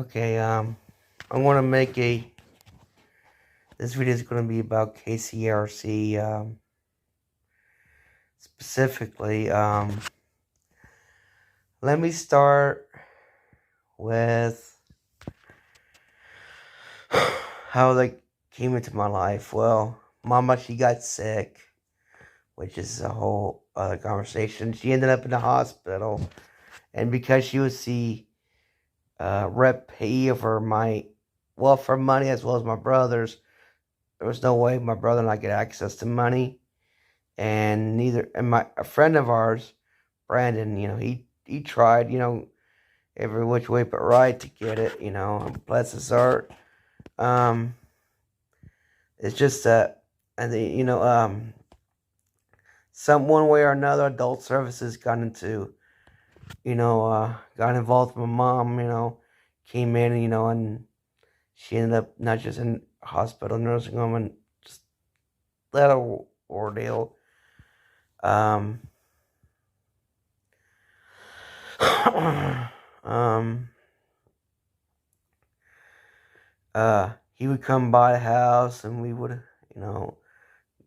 Okay, I'm gonna make this video is gonna be about KCARC, specifically. Let me start with how they came into my life. Well, Mama, she got sick, which is a whole other conversation. She ended up in the hospital, and because she was the rep payee for for money as well as my brother's, there was no way my brother and I get access to money, and a friend of ours, Brandon, he tried, every which way but right to get it, bless his heart. Um, it's just that, and some one way or another, adult services got involved with my mom, came in, and she ended up not just in hospital, nursing home, and just that ordeal. Um, um, he would come by the house and we would,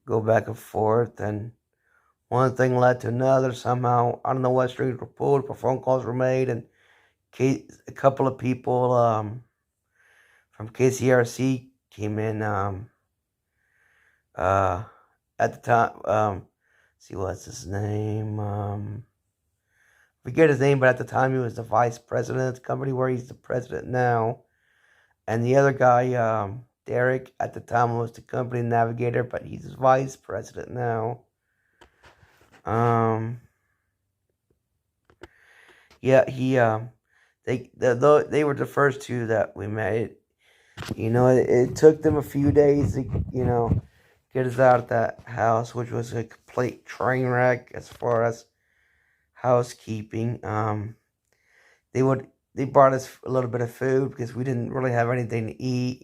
go back and forth. And one thing led to another. Somehow, I don't know what strings were pulled, but phone calls were made, and a couple of people from KCRC came in. At the time, see what's his name. Forget his name, but at the time he was the vice president of the company where he's the president now. And the other guy, Derek, at the time was the company navigator, but he's vice president now. Yeah, they were the first two that we met. It took them a few days to, get us out of that house, which was a complete train wreck as far as housekeeping. They brought us a little bit of food because we didn't really have anything to eat,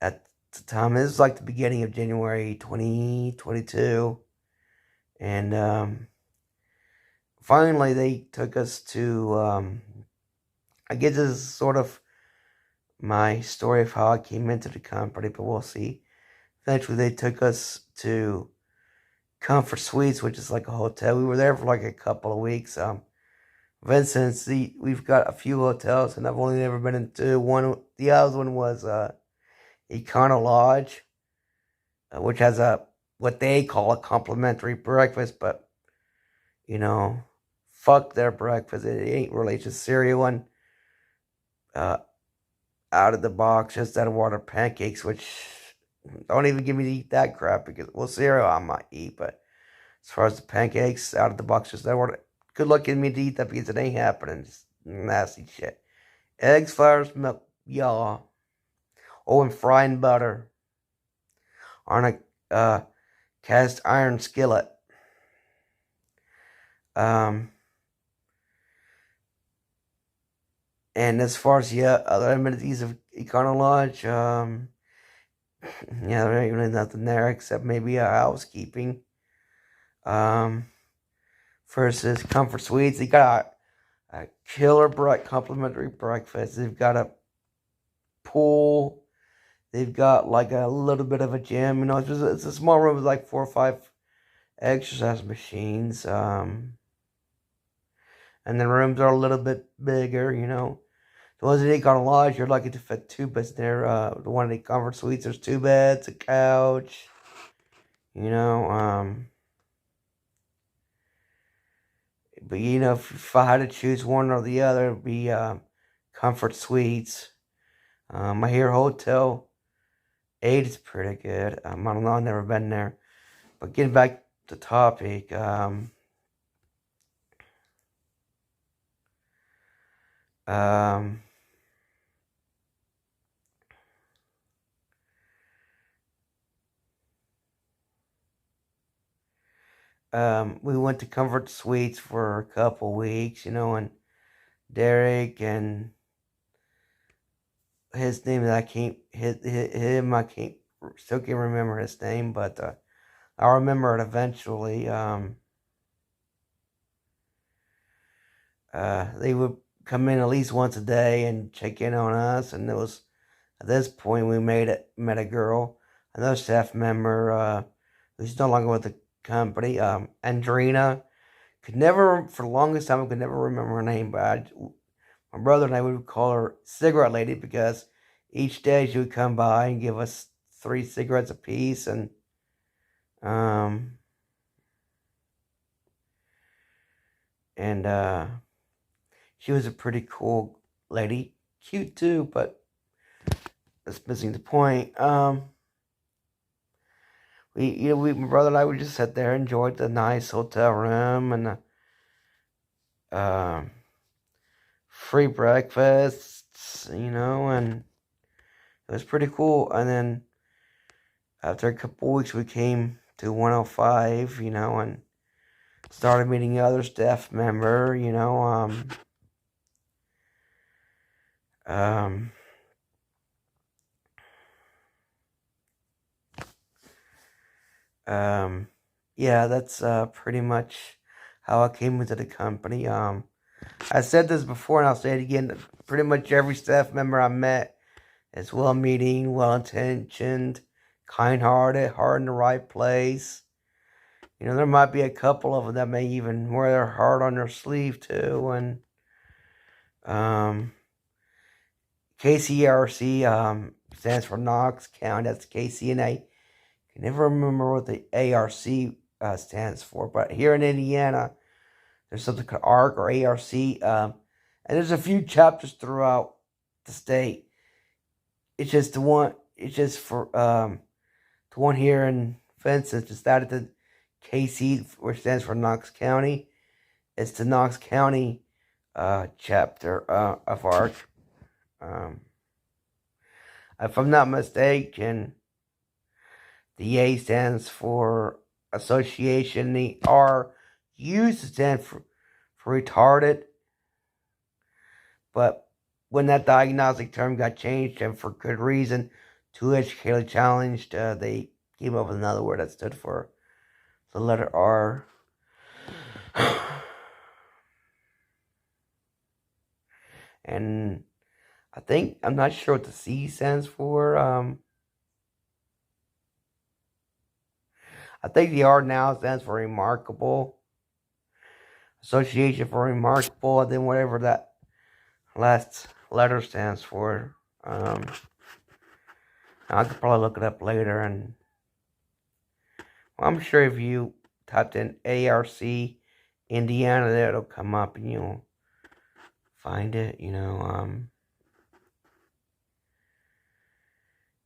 at the time. This was like the beginning of January 2022. And finally they took us to, I guess this is sort of my story of how I came into the company, but we'll see. Eventually they took us to Comfort Suites, which is like a hotel. We were there for like a couple of weeks. Vincent's, we've got a few hotels, and I've only ever been into one. The other one was Econo Lodge, which has what they call a complimentary breakfast, but fuck their breakfast. It ain't really just cereal and out of the box, just out of water pancakes, which don't even give me to eat that crap because, well, cereal I might eat, but as far as the pancakes out of the box, just that water. Good luck getting me to eat that because it ain't happening. It's nasty shit. Eggs, flours, milk, y'all. Oh, and frying butter on a cast iron skillet. And as far as other amenities of Econo Lodge, there ain't really nothing there except maybe a housekeeping. Versus Comfort Suites, they got a killer complimentary breakfast. They've got a pool. They've got like a little bit of a gym. It's a small room with like 4 or 5 exercise machines. And the rooms are a little bit bigger. The ones that Econo Lodge, you're lucky to fit 2 beds there. The one at Comfort Suites, there's 2 beds, a couch. But if I had to choose one or the other, it'd be Comfort Suites. I hear Hotel 8 is pretty good. I don't know, I've never been there. But getting back to the topic, we went to Comfort Suites for a couple weeks, and Derek and his name that I can't still can't remember his name, but I'll remember it eventually. They would come in at least once a day and check in on us. And it was at this point we met a girl, another staff member, who's no longer with the company, Andrina. Could never, for the longest time, I could never remember her name, but my brother and I would call her Cigarette Lady because each day she would come by and give us 3 cigarettes apiece, and um, and she was a pretty cool lady, cute too, but that's missing the point. My brother and I would just sit there, enjoyed the nice hotel room and the free breakfasts, and it was pretty cool. And then after a couple weeks, we came to 105, and started meeting other staff member, um, yeah, that's pretty much how I came into the company. I said this before and I'll say it again. Pretty much every staff member I met is well-meaning, well-intentioned, kind-hearted, heart in the right place. There might be a couple of them that may even wear their heart on their sleeve too. And KCARC stands for Knox County. That's KCNA. I can never remember what the ARC stands for, but here in Indiana, there's something called ARC or ARC, and there's a few chapters throughout the state. It's just the one. It's just for the one here in Fenton. Just added to KC, which stands for Knox County. It's the Knox County chapter of ARC. If I'm not mistaken, the A stands for association. The R used to stand for retarded, but when that diagnostic term got changed, and for good reason, too educationally challenged, they came up with another word that stood for the letter R. And I'm not sure what the C stands for. I think the R now stands for remarkable. Association for remarkable, and then whatever that last letter stands for. I could probably look it up later, and I'm sure if you typed in ARC Indiana, there it'll come up and you'll find it.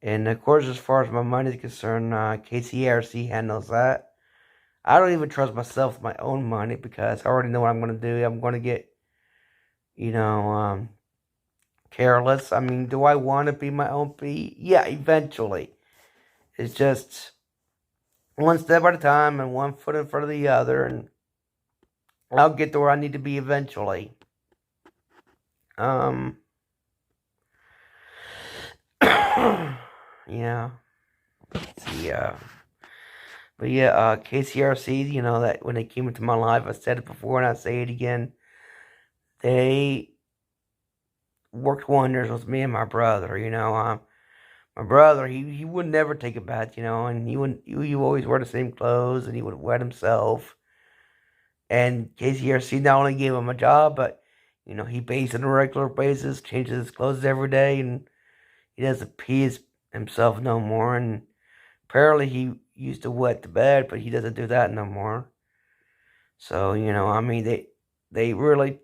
And of course, as far as my money is concerned, KCARC handles that. I don't even trust myself with my own money because I already know what I'm going to do. I'm going to get, careless. I mean, do I want to be my own P? Yeah, eventually. It's just one step at a time and one foot in front of the other, and I'll get to where I need to be eventually. Yeah. But yeah, KCRC, that when they came into my life, I said it before and I say it again. They worked wonders with me and my brother. My brother, he would never take a bath, and he always wear the same clothes, and he would wet himself. And KCRC not only gave him a job, but he bathes on a regular basis, changes his clothes every day, and he doesn't pee himself no more. And apparently he used to wet the bed, but he doesn't do that no more. So they really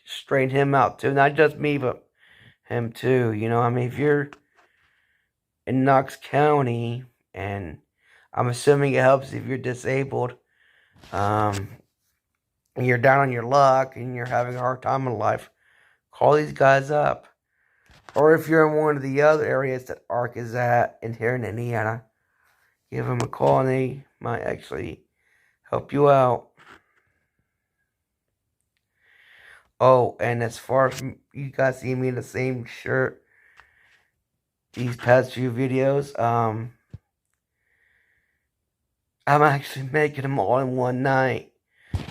straightened him out too, not just me, but him too. If you're in Knox County, and I'm assuming it helps if you're disabled, and you're down on your luck and you're having a hard time in life, call these guys up. Or if you're in one of the other areas that ARC is at in here in Indiana, give them a call and they might actually help you out. Oh, and as far as you guys see me in the same shirt these past few videos, I'm actually making them all in one night.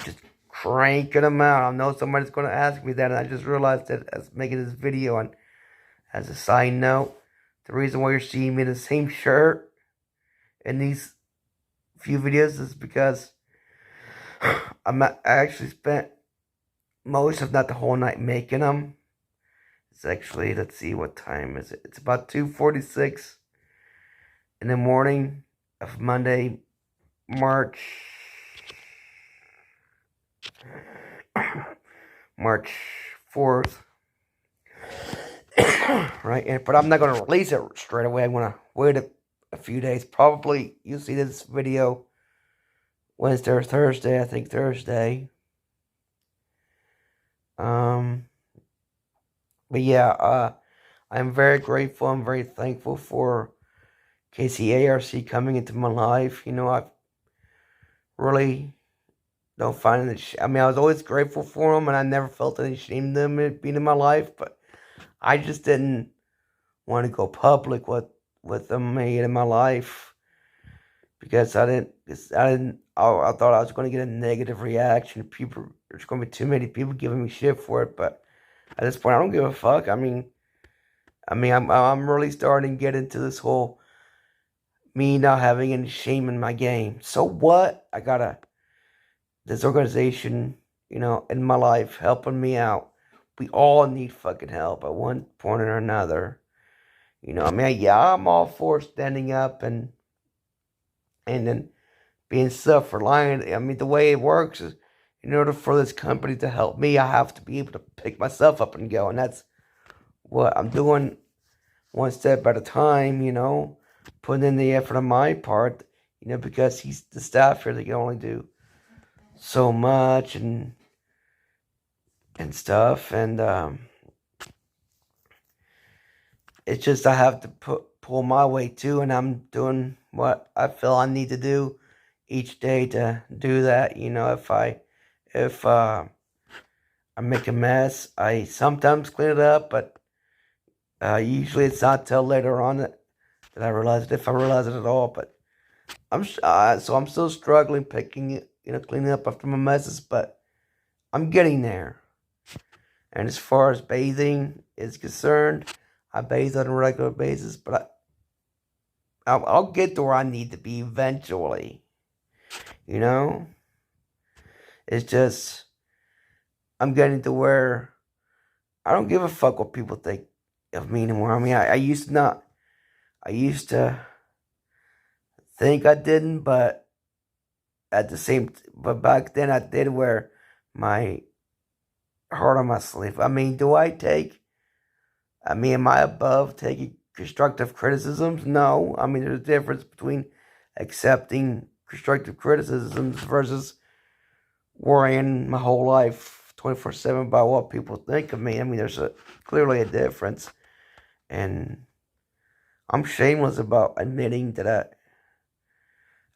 Just cranking them out. I know somebody's going to ask me that, and I just realized that as making this video. And as a side note, the reason why you're seeing me in the same shirt in these few videos is because I actually spent most, if not the whole night, making them. It's actually, let's see, what time is it? It's about 2:46 in the morning of Monday, March 4th. Right? But I'm not going to release it straight away. I'm going to wait a few days. Probably you'll see this video Wednesday or Thursday. I think Thursday. But yeah, I'm very grateful. I'm very thankful for KCARC coming into my life. I really don't find it. I mean, I was always grateful for them, and I never felt any shame them being in my life. But I just didn't want to go public with them being in my life because I thought I was going to get a negative reaction. There's going to be too many people giving me shit for it. But at this point, I don't give a fuck. I mean, I'm really starting to get into this whole me not having any shame in my game. So what? I got this organization, in my life helping me out. We all need fucking help at one point or another. I'm all for standing up and then being self-reliant. I mean, the way it works is, in order for this company to help me, I have to be able to pick myself up and go. And that's what I'm doing, one step at a time, putting in the effort on my part, because the staff here, they can only do so much and stuff. And it's just I have to pull my weight too, and I'm doing what I feel I need to do each day to do that. If I make a mess, I sometimes clean it up, but usually it's not till later on that I realize it, if I realize it at all. But I'm still struggling cleaning up after my messes, but I'm getting there. And as far as bathing is concerned, I bathe on a regular basis, but I'll get to where I need to be eventually. It's just, I'm getting to where I don't give a fuck what people think of me anymore. I mean, I used to think I didn't, but but back then I did wear my heart on my sleeve. I mean, am I above taking constructive criticisms? No. I mean, there's a difference between accepting constructive criticisms versus worrying my whole life 24/7 about what people think of me. I mean, there's clearly a difference. And I'm shameless about admitting that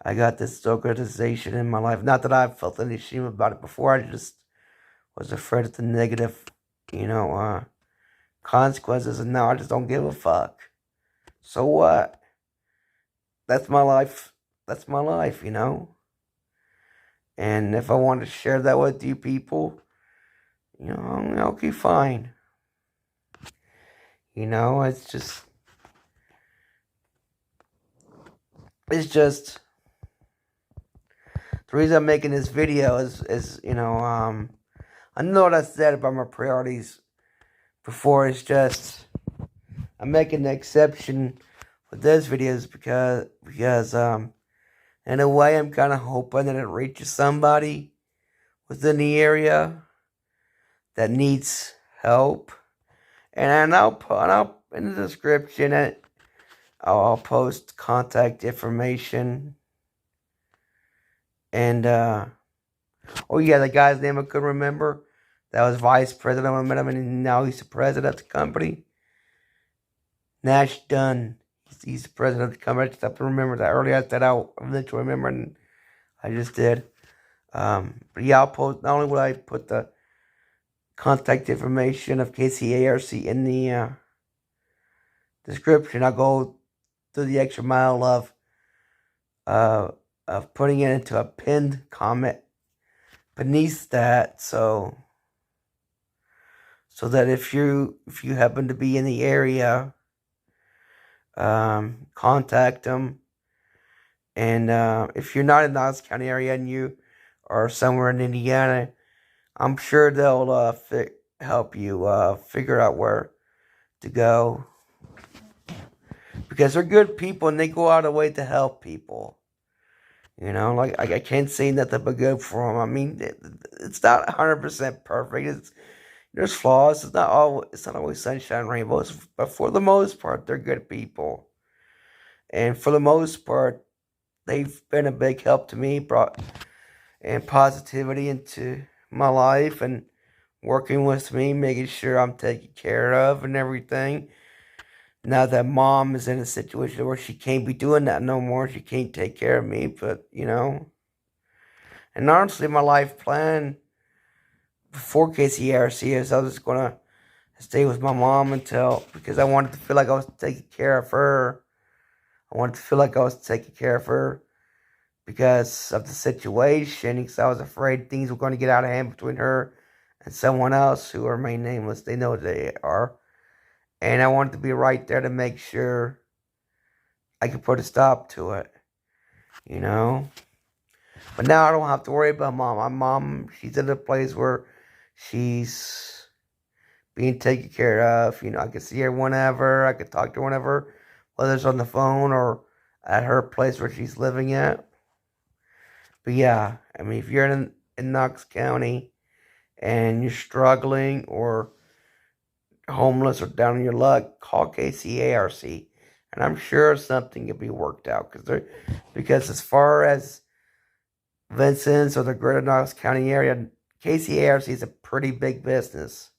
I got this organization in my life. Not that I felt any shame about it before. I just was afraid of the negative, consequences. And now I just don't give a fuck. So what? That's my life. That's my life, And if I want to share that with you people, okay, fine. It's just the reason I'm making this video is I know what I said about my priorities before. It's just I'm making the exception with this videos because in a way I'm kind of hoping that it reaches somebody within the area that needs help. And I'll in the description I'll post contact information. And oh yeah, the guy's name I couldn't remember. That was vice president when I met him, and now he's the president of the company. Nash Dunn. He's the president of the company. I just have to remember that. Earlier I said I'll eventually remember, and I just did. But yeah, I'll post. Not only will I put the contact information of KCARC in the description, I'll go through the extra mile of putting it into a pinned comment beneath that, so that if you happen to be in the area, contact them. And if you're not in the Knox County area and you are somewhere in Indiana, I'm sure they'll help you figure out where to go, because they're good people and they go out of the way to help people. Like I can't say nothing but good for them. I mean, it's not 100% perfect. There's flaws. It's not always sunshine and rainbows, but for the most part, they're good people. And for the most part, they've been a big help to me, brought and positivity into my life, and working with me, making sure I'm taken care of and everything. Now that mom is in a situation where she can't be doing that no more, she can't take care of me, but and honestly, my life plan before KCARC is I was going to stay with my mom because I wanted to feel like I was taking care of her. I wanted to feel like I was taking care of her because of the situation, because I was afraid things were going to get out of hand between her and someone else who remain nameless. They know they are. And I wanted to be right there to make sure I could put a stop to it, you know? But now I don't have to worry about mom. My mom, she's in a place where she's being taken care of. I can see her whenever. I can talk to her whenever, whether it's on the phone or at her place where she's living at. But yeah, I mean, if you're in Knox County and you're struggling or homeless or down on your luck, call KCARC. And I'm sure something can be worked out. Because as far as Vincent's or the greater Knox County area, KCARC is a pretty big business.